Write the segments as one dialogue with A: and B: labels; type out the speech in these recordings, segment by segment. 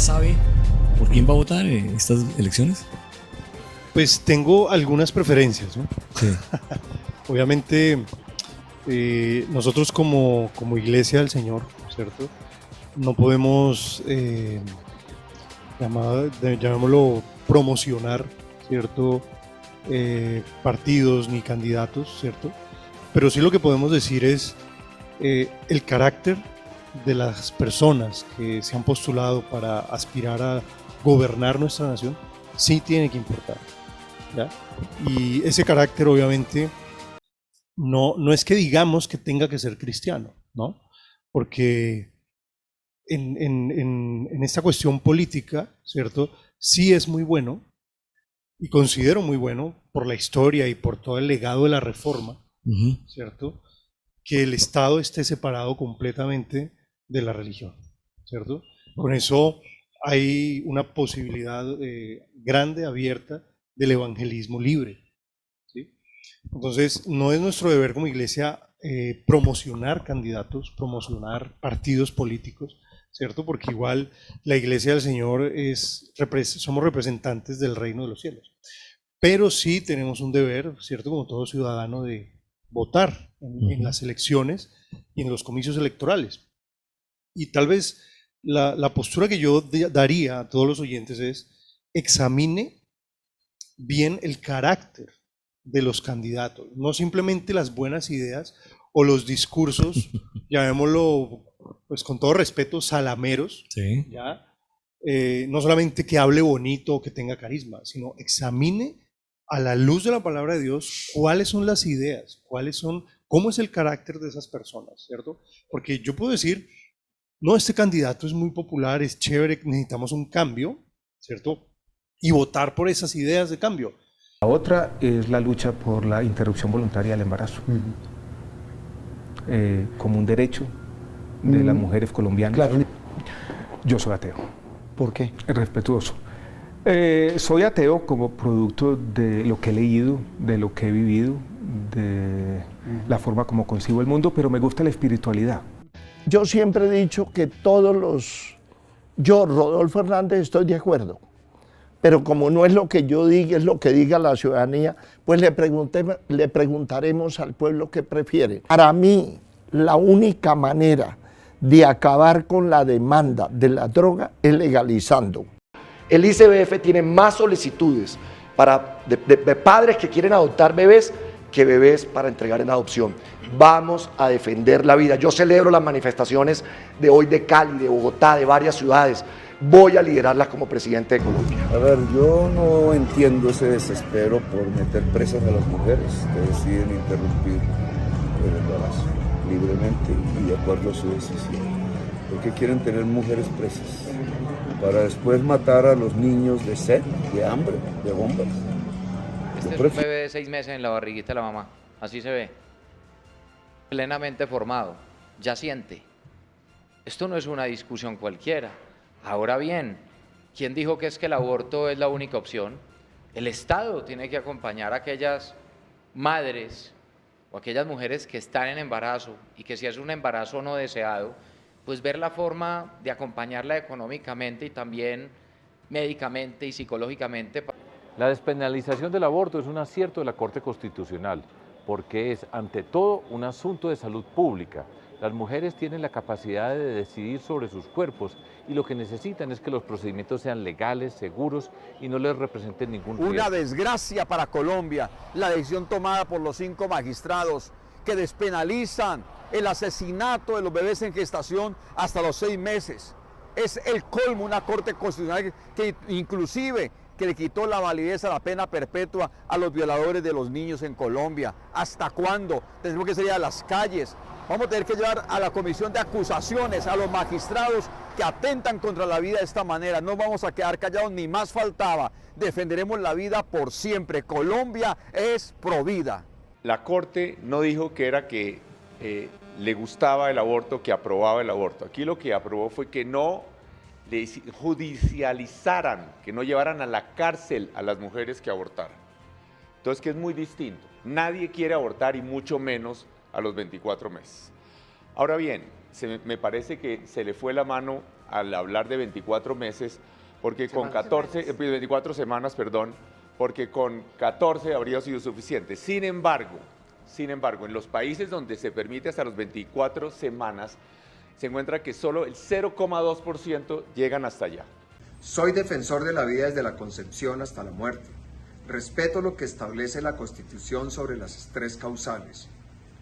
A: sabe por quién va a votar en estas elecciones?
B: Pues tengo algunas preferencias, ¿no?
A: Sí.
B: Obviamente, nosotros como Iglesia del Señor, ¿cierto? No podemos, llamémoslo, promocionar, ¿cierto? Partidos ni candidatos, ¿cierto? Pero sí lo que podemos decir es el carácter de las personas que se han postulado para aspirar a gobernar nuestra nación, sí tiene que importar, ¿ya? Y ese carácter obviamente no es que digamos que tenga que ser cristiano, ¿no? Porque en esta cuestión política, ¿cierto? Sí es muy bueno, y considero muy bueno por la historia y por todo el legado de la reforma, ¿cierto? Que el Estado esté separado completamente de la religión, ¿cierto? Con eso hay una posibilidad grande, abierta, del evangelismo libre, ¿sí? Entonces, no es nuestro deber como iglesia promocionar candidatos, promocionar partidos políticos, ¿cierto? Porque igual la iglesia del Señor somos representantes del reino de los cielos. Pero sí tenemos un deber, ¿cierto? Como todo ciudadano, de votar en las elecciones y en los comicios electorales. Y tal vez la postura que yo daría a todos los oyentes es: examine bien el carácter de los candidatos, no simplemente las buenas ideas o los discursos, llamémoslo, pues con todo respeto, salameros,
A: Sí.
B: ¿ya? No solamente que hable bonito o que tenga carisma, sino examine a la luz de la palabra de Dios cuáles son las ideas, cómo es el carácter de esas personas, ¿cierto? Porque yo puedo decir, no, este candidato es muy popular, es chévere, necesitamos un cambio, ¿cierto? Y votar por esas ideas de cambio.
C: La otra es la lucha por la interrupción voluntaria del embarazo, como un derecho de las mujeres colombianas.
D: Claro.
C: Yo soy ateo.
D: ¿Por qué?
C: Respetuoso. Soy ateo como producto de lo que he leído, de lo que he vivido, de la forma como concibo el mundo, pero me gusta la espiritualidad.
D: Yo siempre he dicho que yo, Rodolfo Hernández, estoy de acuerdo, pero como no es lo que yo diga, es lo que diga la ciudadanía, pues le preguntaremos al pueblo qué prefiere. Para mí, la única manera de acabar con la demanda de la droga es legalizando.
E: El ICBF tiene más solicitudes de padres que quieren adoptar bebés que bebés para entregar en adopción. Vamos a defender la vida. Yo celebro las manifestaciones de hoy de Cali, de Bogotá, de varias ciudades. Voy a liderarlas como presidente de Colombia.
F: A ver, yo no entiendo ese desespero por meter presas a las mujeres que deciden interrumpir el embarazo libremente y de acuerdo a su decisión. ¿Por qué quieren tener mujeres presas? Para después matar a los niños de sed, de hambre, de bombas.
G: Este es un bebé de 6 meses en la barriguita de la mamá, así se ve, plenamente formado, ya siente. Esto no es una discusión cualquiera. Ahora bien, ¿quién dijo que es que el aborto es la única opción? El Estado tiene que acompañar a aquellas madres o aquellas mujeres que están en embarazo y que si es un embarazo no deseado, pues ver la forma de acompañarla económicamente y también médicamente y psicológicamente.
H: La despenalización del aborto es un acierto de la Corte Constitucional, porque es, ante todo, un asunto de salud pública. Las mujeres tienen la capacidad de decidir sobre sus cuerpos y lo que necesitan es que los procedimientos sean legales, seguros y no les representen ningún riesgo.
I: Una desgracia para Colombia, la decisión tomada por los 5 magistrados que despenalizan el asesinato de los bebés en gestación hasta los 6 meses. Es el colmo, una Corte Constitucional que inclusive que le quitó la validez a la pena perpetua a los violadores de los niños en Colombia. ¿Hasta cuándo? Tenemos que salir a las calles. Vamos a tener que llevar a la comisión de acusaciones a los magistrados que atentan contra la vida de esta manera. No vamos a quedar callados, ni más faltaba. Defenderemos la vida por siempre. Colombia es provida.
J: La Corte no dijo que era que le gustaba el aborto, que aprobaba el aborto. Aquí lo que aprobó fue que no le judicializaran, que no llevaran a la cárcel a las mujeres que abortaran. Entonces, que es muy distinto. Nadie quiere abortar y mucho menos a los 24 meses. Ahora bien, me parece que se le fue la mano al hablar de 24 meses, porque con 24 semanas, perdón, porque con 14 habría sido suficiente. Sin embargo, en los países donde se permite hasta los 24 semanas, se encuentra que solo el 0,2% llegan hasta allá.
K: Soy defensor de la vida desde la concepción hasta la muerte. Respeto lo que establece la Constitución sobre las 3 causales.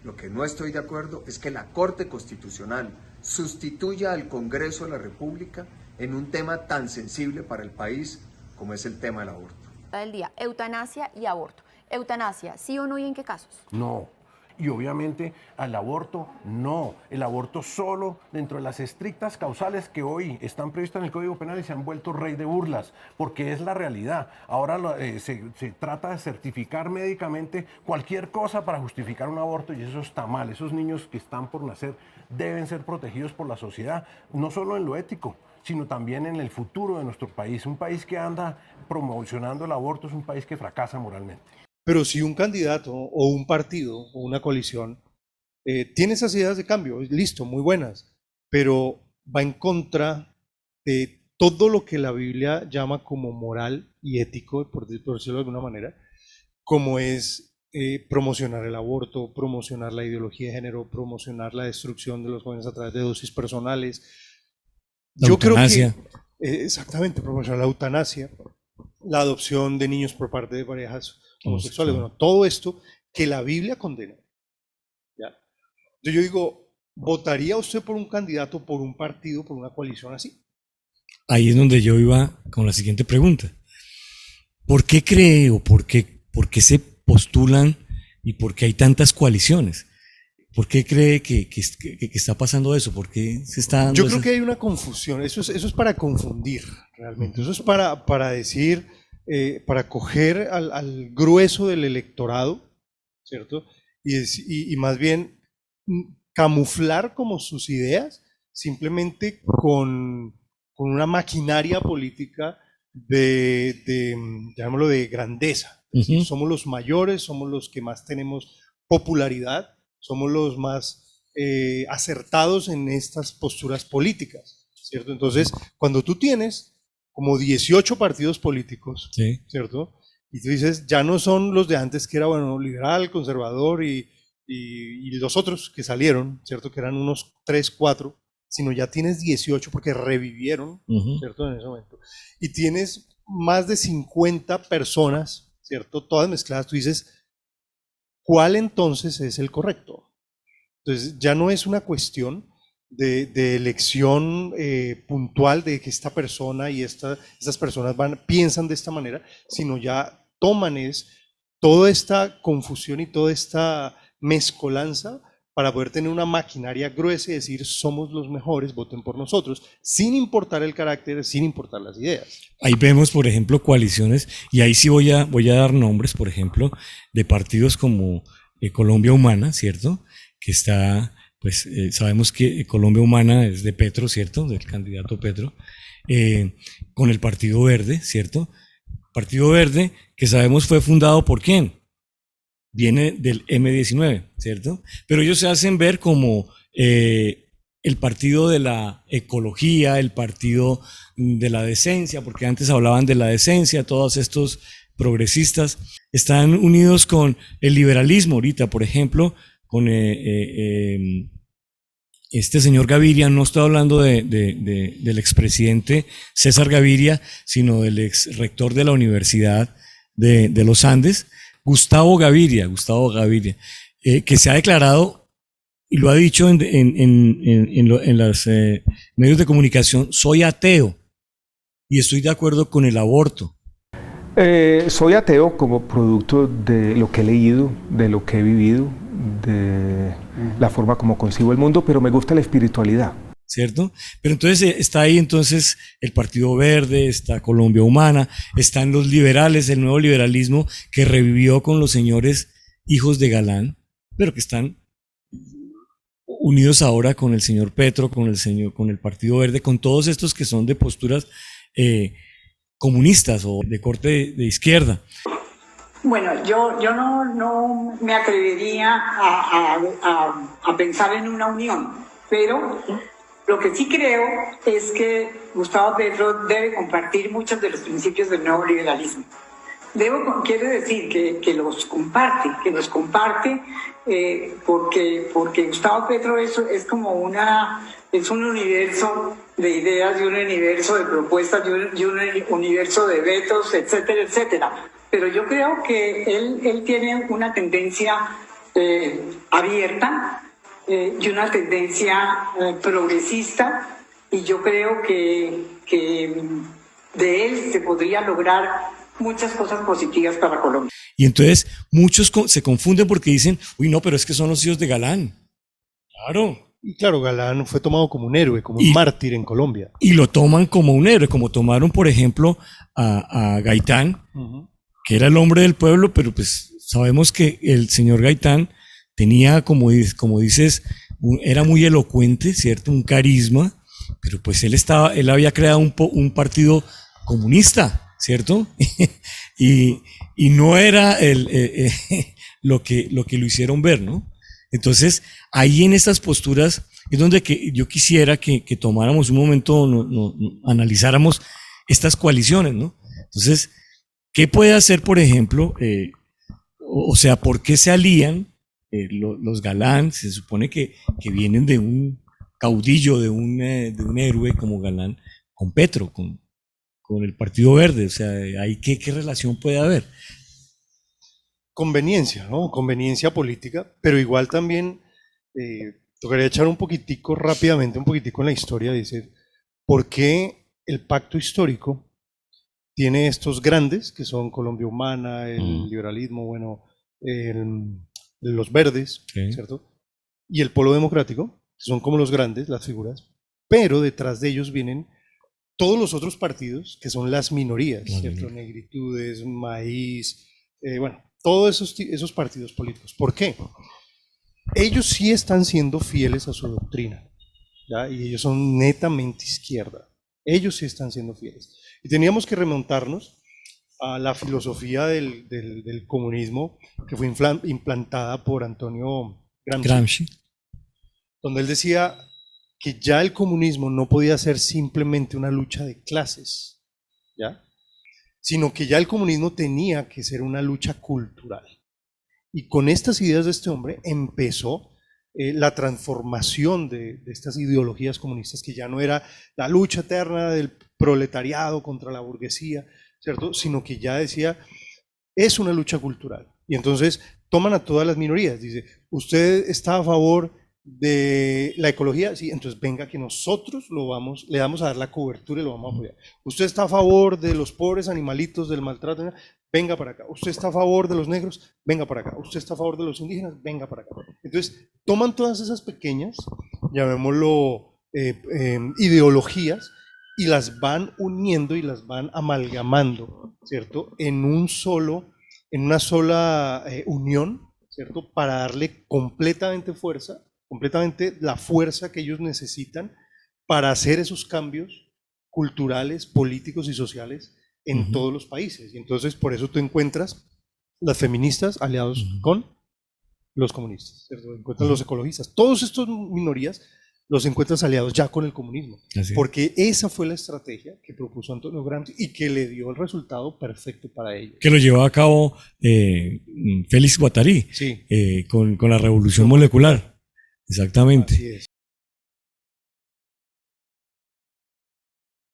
K: Lo que no estoy de acuerdo es que la Corte Constitucional sustituya al Congreso de la República en un tema tan sensible para el país como es el tema del aborto.
L: Del día, eutanasia y aborto. Eutanasia, ¿sí o no y en qué casos?
M: No. Y obviamente al aborto, no. El aborto solo dentro de las estrictas causales que hoy están previstas en el Código Penal y se han vuelto rey de burlas, porque es la realidad. Ahora se trata de certificar médicamente cualquier cosa para justificar un aborto y eso está mal. Esos niños que están por nacer deben ser protegidos por la sociedad, no solo en lo ético, sino también en el futuro de nuestro país. Un país que anda promocionando el aborto es un país que fracasa moralmente.
B: Pero si un candidato o un partido o una coalición tiene esas ideas de cambio, listo, muy buenas, pero va en contra de todo lo que la Biblia llama como moral y ético, por decirlo de alguna manera, como es promocionar el aborto, promocionar la ideología de género, promocionar la destrucción de los jóvenes a través de dosis personales. Yo creo que, exactamente, promocionar la eutanasia, la adopción de niños por parte de parejas homosexuales, bueno, todo esto que la Biblia condena. ¿Ya? Entonces yo digo, ¿votaría usted por un candidato, por un partido, por una coalición así?
A: Ahí es donde yo iba con la siguiente pregunta. ¿Por qué cree o por qué se postulan y por qué hay tantas coaliciones? ¿Por qué cree que está pasando eso? ¿Por qué se está dando
B: Yo creo que hay una confusión, eso es para confundir realmente, eso es para decir, para coger al grueso del electorado, ¿cierto? Y más bien camuflar como sus ideas simplemente con una maquinaria política llamémoslo de grandeza. Uh-huh. Somos los mayores, somos los que más tenemos popularidad, somos los más acertados en estas posturas políticas, ¿cierto? Entonces, cuando tú tienes como 18 partidos políticos, sí, ¿cierto? Y tú dices, ya no son los de antes, que era, bueno, liberal, conservador y los otros que salieron, ¿cierto? Que eran unos 3, 4, sino ya tienes 18 porque revivieron, uh-huh, ¿cierto? En ese momento. Y tienes más de 50 personas, ¿cierto? Todas mezcladas, tú dices, ¿cuál entonces es el correcto? Entonces ya no es una cuestión de elección puntual de que esta persona y estas personas piensan de esta manera, sino ya toman toda esta confusión y toda esta mezcolanza para poder tener una maquinaria gruesa y decir somos los mejores, voten por nosotros, sin importar el carácter, sin importar las ideas.
A: Ahí vemos, por ejemplo, coaliciones, y ahí sí voy a dar nombres, por ejemplo, de partidos como Colombia Humana, ¿cierto? Que está, pues sabemos que Colombia Humana es de Petro, ¿cierto? Del candidato Petro, con el Partido Verde, ¿cierto? Partido Verde, que sabemos fue fundado por ¿quién? Viene del M19, ¿cierto? Pero ellos se hacen ver como el partido de la ecología, el partido de la decencia, porque antes hablaban de la decencia, todos estos progresistas están unidos con el liberalismo ahorita, por ejemplo, con este señor Gaviria. No estoy hablando del expresidente César Gaviria, sino del ex rector de la Universidad de los Andes, Gustavo Gaviria, que se ha declarado y lo ha dicho en los medios de comunicación: soy ateo y estoy de acuerdo con el aborto.
C: Soy ateo como producto de lo que he leído, de lo que he vivido, de la forma como concibo el mundo, pero me gusta la espiritualidad.
A: ¿Cierto? Pero entonces está ahí entonces el Partido Verde, está Colombia Humana, están los liberales, el nuevo liberalismo que revivió con los señores hijos de Galán, pero que están unidos ahora con el señor Petro, con el Partido Verde, con todos estos que son de posturas comunistas o de corte de izquierda.
N: Bueno, yo no me atrevería a pensar en una unión, pero Lo que sí creo es que Gustavo Petro debe compartir muchos de los principios del nuevo liberalismo. Quiere decir que los comparte, porque Gustavo Petro es como es un universo de ideas, y un universo de propuestas, y un universo de vetos, etcétera, etcétera. Pero yo creo que él tiene una tendencia abierta y una tendencia progresista, y yo creo que de él se podría lograr muchas cosas positivas para Colombia.
A: Y entonces muchos se confunden porque dicen, uy, no, pero es que son los hijos de Galán. Claro.
B: Y claro, Galán fue tomado como un héroe, como un mártir en Colombia.
A: Y lo toman como un héroe, como tomaron, por ejemplo, a Gaitán, que era el hombre del pueblo, pero pues sabemos que el señor Gaitán tenía, como dices, era muy elocuente, ¿cierto? Un carisma, pero pues él había creado un partido comunista, ¿cierto? y no era lo que lo hicieron ver, ¿no? Entonces, ahí en estas posturas es donde yo quisiera que tomáramos un momento, analizáramos estas coaliciones, ¿no? Entonces, ¿qué puede hacer, por ejemplo, o sea, por qué se alían los Galán? Se supone que vienen de un caudillo, de un héroe como Galán, con Petro, con el Partido Verde. O sea, ¿ahí qué relación puede haber?
B: Conveniencia, ¿no? Conveniencia política, pero igual también tocaría echar un poquitico rápidamente, un poquitico en la historia, dice, ¿por qué el pacto histórico tiene estos grandes, que son Colombia Humana, el liberalismo, bueno, los verdes, ¿cierto? Y el Polo Democrático, que son como los grandes, las figuras, pero detrás de ellos vienen todos los otros partidos, que son las minorías, ¿cierto? Negritudes, maíz, bueno, todos esos partidos políticos. ¿Por qué? Ellos sí están siendo fieles a su doctrina, ¿ya? Y ellos son netamente izquierda. Ellos sí están siendo fieles. Y teníamos que remontarnos a la filosofía del comunismo que fue implantada por Antonio Gramsci, donde él decía que ya el comunismo no podía ser simplemente una lucha de clases, ¿ya? Sino que ya el comunismo tenía que ser una lucha cultural. Y con estas ideas de este hombre empezó la transformación de estas ideologías comunistas, que ya no era la lucha eterna del proletariado contra la burguesía, ¿cierto? Sino que ya decía, es una lucha cultural. Y entonces toman a todas las minorías. Dice, ¿usted está a favor de la ecología? Sí, entonces venga que nosotros le vamos a dar la cobertura y lo vamos a apoyar. ¿Usted está a favor de los pobres animalitos, del maltrato? Venga para acá. ¿Usted está a favor de los negros? Venga para acá. ¿Usted está a favor de los indígenas? Venga para acá. Entonces toman todas esas pequeñas, llamémoslo ideologías, y las van uniendo y las van amalgamando, ¿cierto? En una sola unión, ¿cierto? Para darle completamente la fuerza que ellos necesitan para hacer esos cambios culturales, políticos y sociales en todos los países. Y entonces por eso tú encuentras las feministas aliados con los comunistas, ¿cierto? Encuentras los ecologistas, todos estos minorías los encuentras aliados ya con el comunismo, porque esa fue la estrategia que propuso Antonio Gramsci y que le dio el resultado perfecto para ellos.
A: Que lo llevó a cabo Félix Guattari, con la revolución molecular. Exactamente.
B: Así es.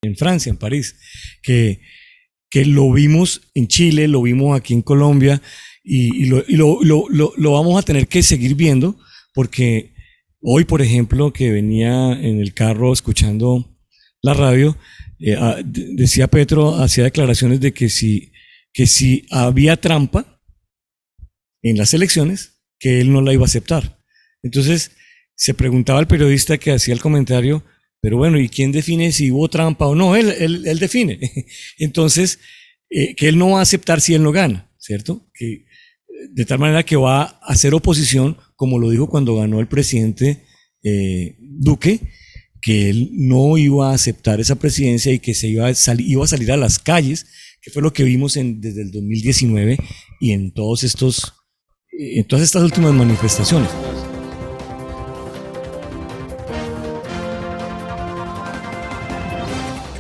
A: En Francia, en París, que lo vimos en Chile, lo vimos aquí en Colombia, y lo vamos a tener que seguir viendo, porque hoy, por ejemplo, que venía en el carro escuchando la radio, decía Petro, hacía declaraciones de que si había trampa en las elecciones, que él no la iba a aceptar. Entonces se preguntaba al periodista que hacía el comentario, pero bueno, ¿y quién define si hubo trampa o no? Él define. Entonces, que él no va a aceptar si él no gana, ¿cierto? Que de tal manera que va a hacer oposición, como lo dijo cuando ganó el presidente Duque, que él no iba a aceptar esa presidencia y que iba a salir a las calles, que fue lo que vimos desde el 2019 y en todas estas últimas manifestaciones.